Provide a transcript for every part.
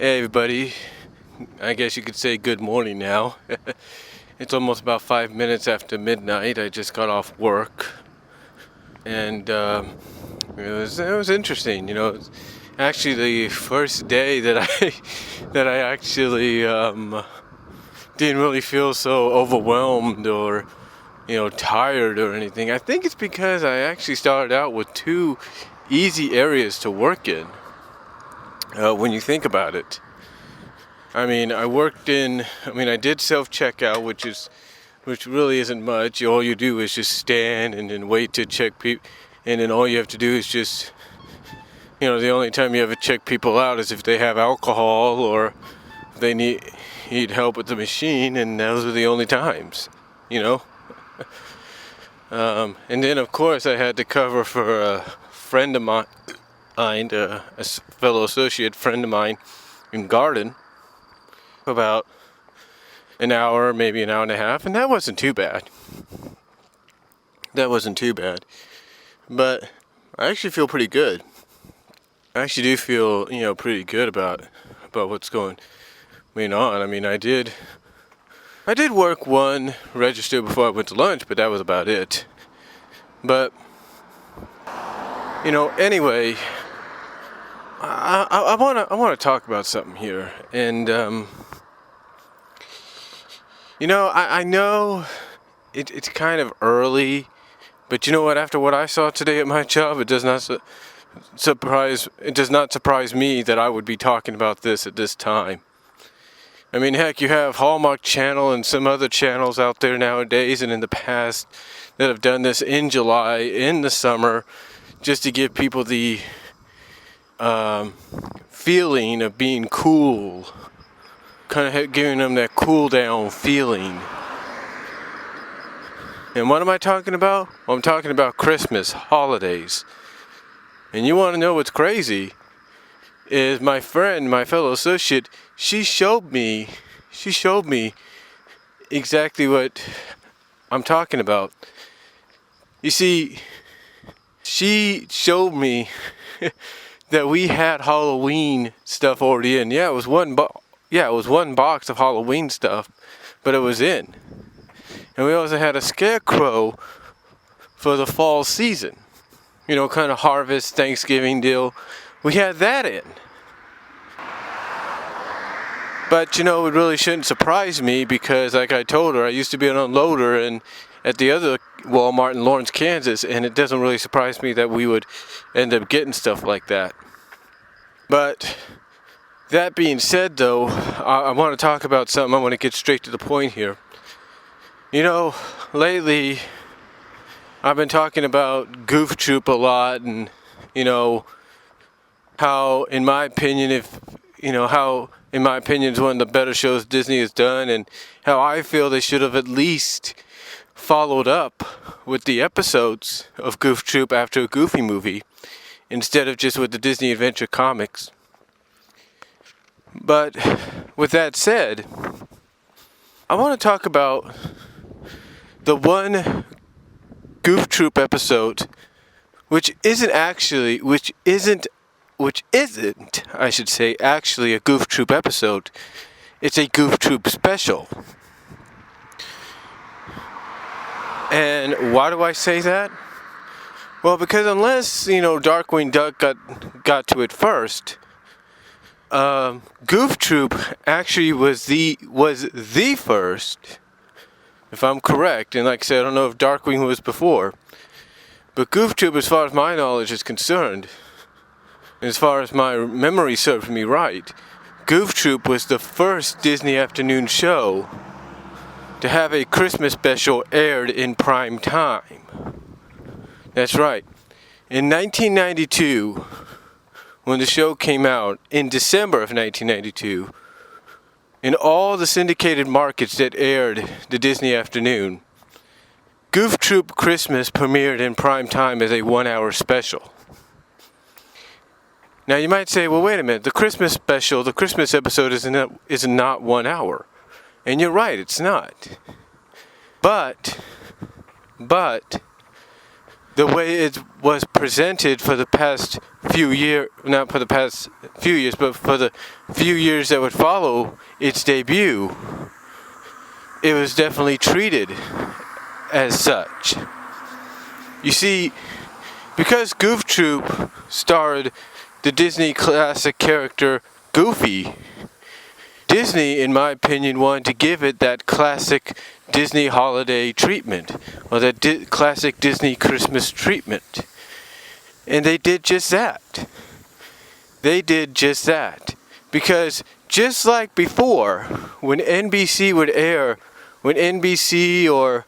Hey everybody, I guess you could say good morning now. It's almost about 5 minutes after midnight. I just got off work, and it was interesting. It's actually the first day that I actually didn't really feel so overwhelmed or tired or anything. I think it's because I actually started out with two easy areas to work in. When you think about it, I did self-checkout, which really isn't much. All you do is just stand and then wait to check people, and then all you have to do is just, the only time you ever check people out is if they have alcohol or if they need help with the machine, and those are the only times, And then of course I had to cover for a friend of mine, a fellow associate friend of mine in garden, about an hour, maybe an hour and a half, and that wasn't too bad. But I actually feel pretty good. I actually do feel, pretty good about what's going on. I did work one register before I went to lunch, but that was about it. But anyway, I want to talk about something here, and I know it's kind of early, but you know what? After what I saw today at my job, it does not surprise me that I would be talking about this at this time. Heck, you have Hallmark Channel and some other channels out there nowadays and in the past that have done this in July, in the summer, just to give people the feeling of being cool, kind of giving them that cool down feeling. And what am I talking about? Well, I'm talking about Christmas, holidays. And you want to know what's crazy? Is my friend, my fellow associate, she showed me exactly what I'm talking about. You see, she showed me that we had Halloween stuff already in. Yeah, it was one box of Halloween stuff, but it was in. And we also had a scarecrow for the fall season. Kind of harvest, Thanksgiving deal. We had that in. But it really shouldn't surprise me because, like I told her, I used to be an unloader and at the other Walmart in Lawrence, Kansas, and it doesn't really surprise me that we would end up getting stuff like that. But that being said, though, I want to talk about something. I want to get straight to the point here. Lately, I've been talking about Goof Troop a lot, and how, in my opinion, is one of the better shows Disney has done, and how I feel they should have at least followed up with the episodes of Goof Troop after a Goofy movie, instead of just with the Disney Adventure comics. But with that said, I want to talk about the one Goof Troop episode which isn't actually a Goof Troop episode. It's a Goof Troop special. And why do I say that? Well, because unless, Darkwing Duck got to it first, Goof Troop actually was the first, if I'm correct. And like I said, I don't know if Darkwing was before. But Goof Troop, as far as my knowledge is concerned, as far as my memory serves me right, Goof Troop was the first Disney afternoon show to have a Christmas special aired in prime time. That's right. In 1992, when the show came out, in December of 1992, in all the syndicated markets that aired the Disney afternoon, Goof Troop Christmas premiered in prime time as a 1-hour special. Now you might say, well, wait a minute, the Christmas episode is not 1 hour. And you're right, it's not. But the way it was presented for the past not for the past few years, but for the few years that would follow its debut, it was definitely treated as such. You see, because Goof Troop starred the Disney classic character Goofy, Disney, in my opinion, wanted to give it that classic Disney holiday treatment, or that classic Disney Christmas treatment. And they did just that. They did just that. Because just like before, when NBC would air, when NBC or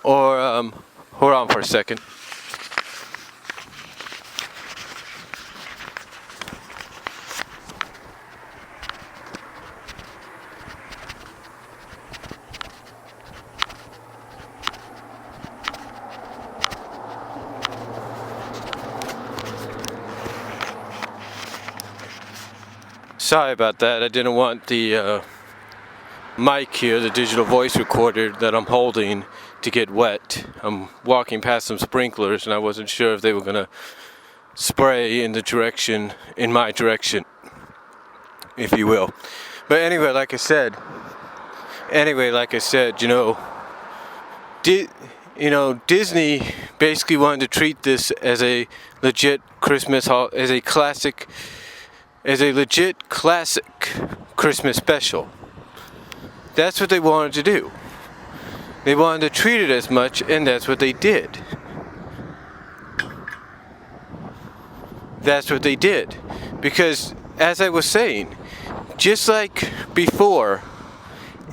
hold on for a second. Sorry about that. I didn't want the mic here, the digital voice recorder that I'm holding, to get wet. I'm walking past some sprinklers and I wasn't sure if they were going to spray in my direction, if you will. But anyway, like I said, Disney basically wanted to treat this as a legit legit classic Christmas special. That's what they wanted to do. They wanted to treat it as much, and that's what they did. That's what they did. Because, as I was saying, just like before,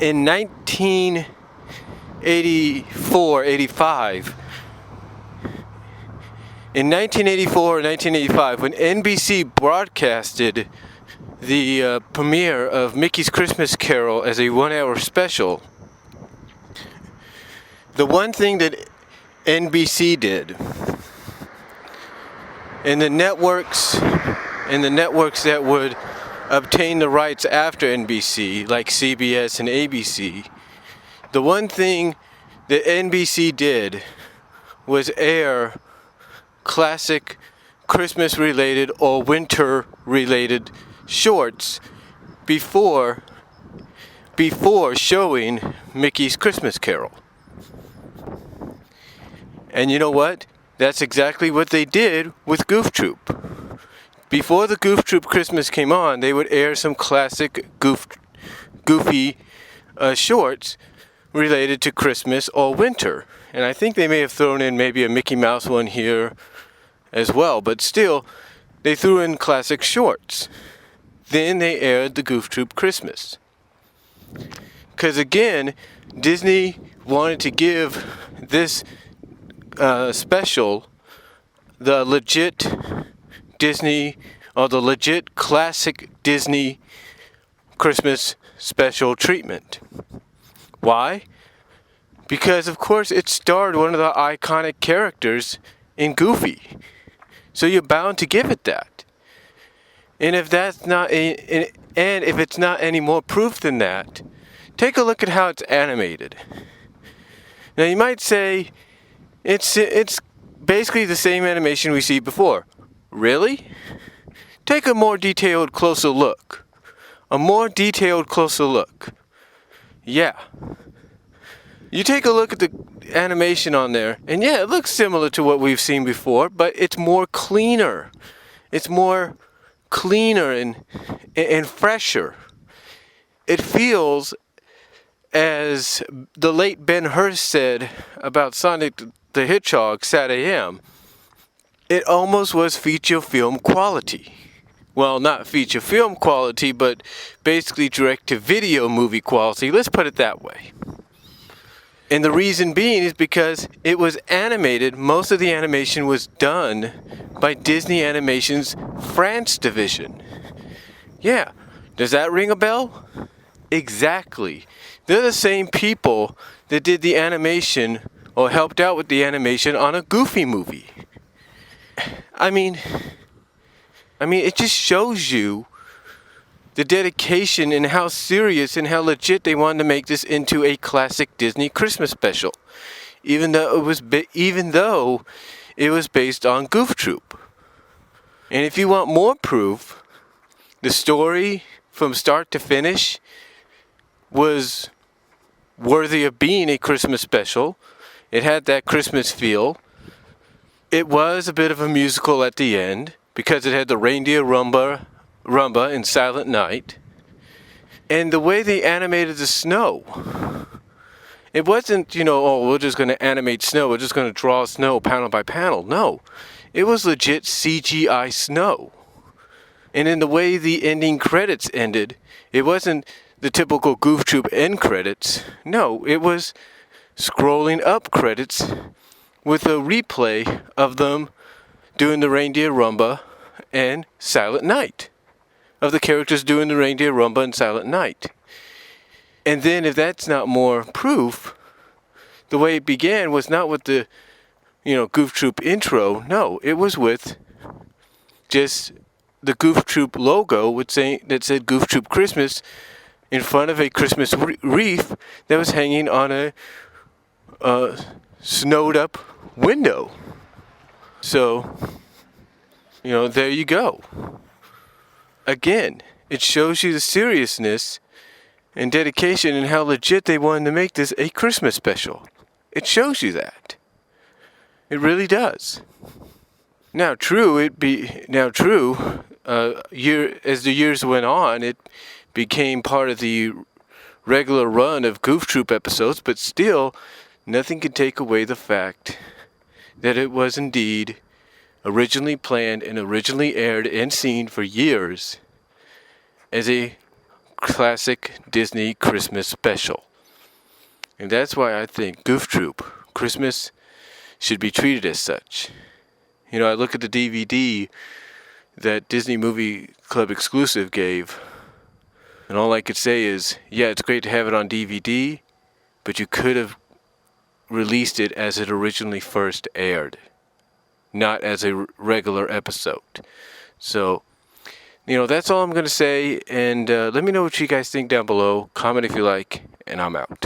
in 1984, 85, in 1984 or 1985, when NBC broadcasted the premiere of Mickey's Christmas Carol as a 1-hour special, the one thing that NBC did, and the networks that would obtain the rights after NBC, like CBS and ABC, the one thing that NBC did was air classic Christmas-related or winter-related shorts before showing Mickey's Christmas Carol. And you know what? That's exactly what they did with Goof Troop. Before the Goof Troop Christmas came on, they would air some classic goofy shorts related to Christmas or winter. And I think they may have thrown in maybe a Mickey Mouse one here as well, but still, they threw in classic shorts. Then they aired the Goof Troop Christmas. Because again, Disney wanted to give this special the legit Disney, or the legit classic Disney Christmas special treatment. Why? Because of course it starred one of the iconic characters in Goofy. So you're bound to give it that. And if it's not any more proof than that, take a look at how it's animated. Now you might say it's basically the same animation we see before. Really? Take a more detailed, closer look. Yeah. You take a look at the animation on there, and yeah, it looks similar to what we've seen before, but it's more cleaner. It's more cleaner and fresher. It feels, as the late Ben Hur said about Sonic the Hedgehog, Sad AM, it almost was feature film quality. Well, not feature film quality, but basically direct-to-video movie quality. Let's put it that way. And the reason being is because it was animated. Most of the animation was done by Disney Animation's France division. Yeah. Does that ring a bell? Exactly. They're the same people that did the animation or helped out with the animation on a Goofy movie. I mean, it just shows you the dedication and how serious and how legit they wanted to make this into a classic Disney Christmas special, even though it was based on Goof Troop. And if you want more proof, the story from start to finish was worthy of being a Christmas special. It had that Christmas feel. It was a bit of a musical at the end because it had the reindeer rumba and Silent Night. And the way they animated the snow, it wasn't, oh, we're just going to animate snow. We're just going to draw snow panel by panel. No, it was legit CGI snow. And in the way the ending credits ended, it wasn't the typical Goof Troop end credits. No, it was scrolling up credits with a replay of them doing the reindeer rumba and Silent Night. Of the characters doing the reindeer rumba and Silent Night. And then if that's not more proof, the way it began was not with the, Goof Troop intro. No, it was with just the Goof Troop logo that said Goof Troop Christmas in front of a Christmas wreath that was hanging on a snowed up window. So, there you go. Again, it shows you the seriousness and dedication and how legit they wanted to make this a Christmas special. It shows you that. It really does. As the years went on, it became part of the regular run of Goof Troop episodes, but still, nothing can take away the fact that it was indeed originally planned and originally aired and seen for years as a classic Disney Christmas special. And that's why I think Goof Troop Christmas should be treated as such. I look at the DVD that Disney Movie Club exclusive gave, and all I could say is, yeah, it's great to have it on DVD, but you could have released it as it originally first aired, not as a regular episode. So, that's all I'm going to say, and let me know what you guys think down below. Comment if you like, and I'm out.